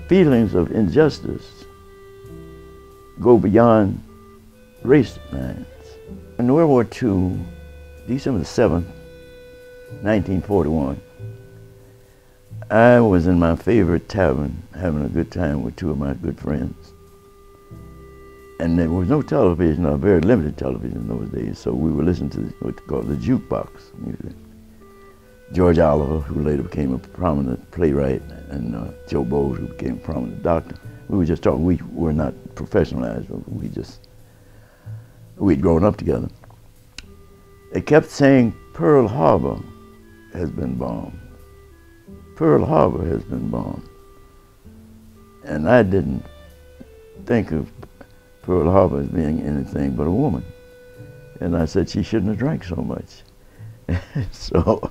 feelings of injustice go beyond race lines. In World War II, December the 7th, 1941, I was in my favorite tavern having a good time with two of my good friends. And there was no television, or very limited television in those days, so we were listening to what they call the jukebox music. George Oliver, who later became a prominent playwright, and Joe Bowes, who became a prominent doctor. We were just talking. We were not professionalized, but we'd grown up together. They kept saying, Pearl Harbor has been bombed. Pearl Harbor has been bombed. And I didn't think of Pearl Harbor as being anything but a woman. And I said she shouldn't have drank so much. So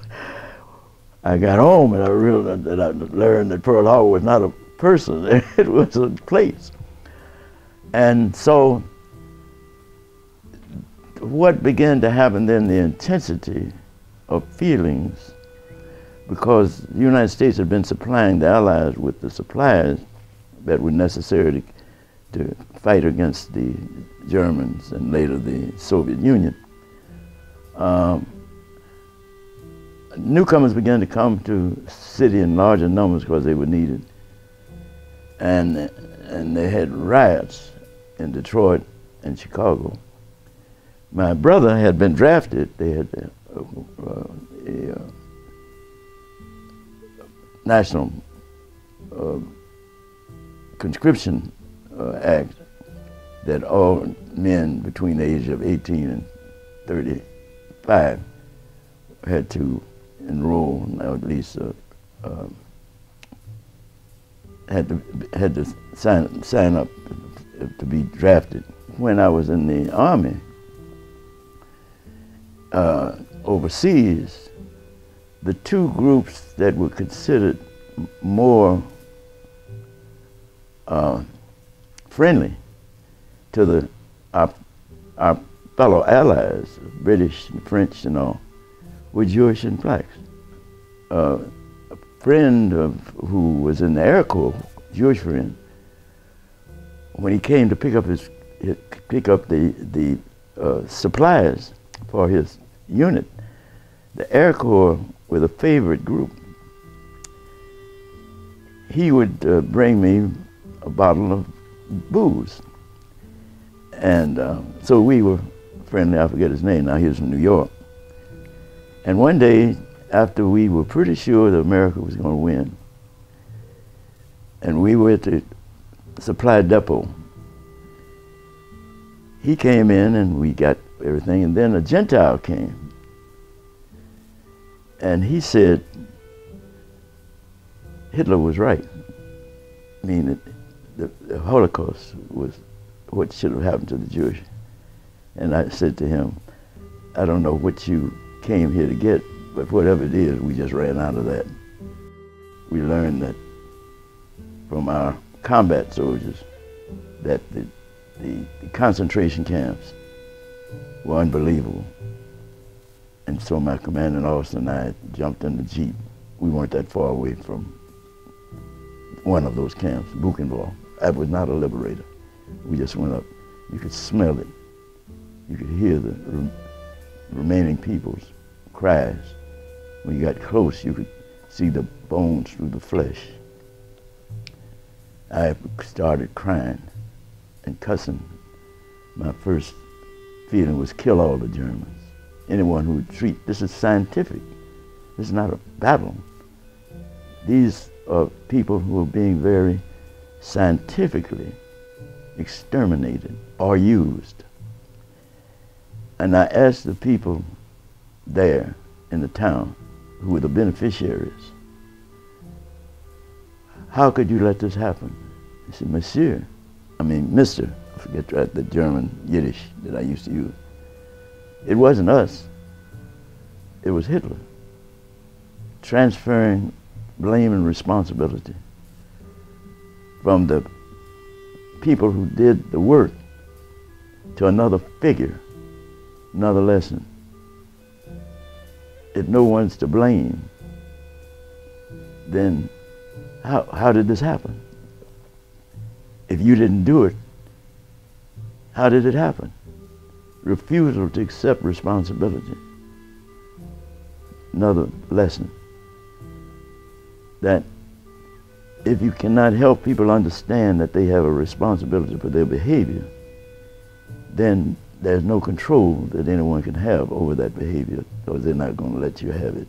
I got home and I realized that I learned that Pearl Harbor was not a person, it was a place. And so what began to happen then, the intensity of feelings, because the United States had been supplying the Allies with the supplies that were necessary to fight against the Germans and later the Soviet Union. Newcomers began to come to the city in larger numbers because they were needed. And they had riots in Detroit and Chicago. My brother had been drafted. They had a National Conscription Act that all men between the age of 18 and 35 had to enroll, or at least had to sign up to be drafted. When I was in the Army overseas, the two groups that were considered more friendly to our fellow allies, British and French and all, were Jewish and blacks. A friend who was in the Air Corps, Jewish friend, when he came to pick up the supplies for his unit, the Air Corps were the favorite group. He would bring me a bottle of booze. And so we were friendly. I forget his name now. He was from New York. And one day, after we were pretty sure that America was going to win, and we were at the supply depot, he came in and we got everything, and then a Gentile came. And he said, Hitler was right. I mean, the Holocaust was what should have happened to the Jewish. And I said to him, I don't know what you came here to get, but whatever it is, we just ran out of that. We learned that from our combat soldiers that the concentration camps were unbelievable. And so my commanding officer and I jumped in the Jeep. We weren't that far away from one of those camps, Buchenwald. I was not a liberator. We just went up. You could smell it. You could hear the remaining people's cries. When you got close, you could see the bones through the flesh. I started crying and cussing. My first feeling was kill all the Germans. Anyone who would treat, this is scientific. This is not a battle. These are people who are being very scientifically exterminated or used. And I asked the people there in the town who were the beneficiaries, how could you let this happen? He said, Monsieur, I mean, Mr., I forget the German Yiddish that I used to use. It wasn't us, it was Hitler, transferring blame and responsibility from the people who did the work to another figure, another lesson. If no one's to blame, then how did this happen? if you didn't do it, how did it happen? Refusal to accept responsibility. Another lesson, that if you cannot help people understand that they have a responsibility for their behavior, then there's no control that anyone can have over that behavior, or they're not going to let you have it.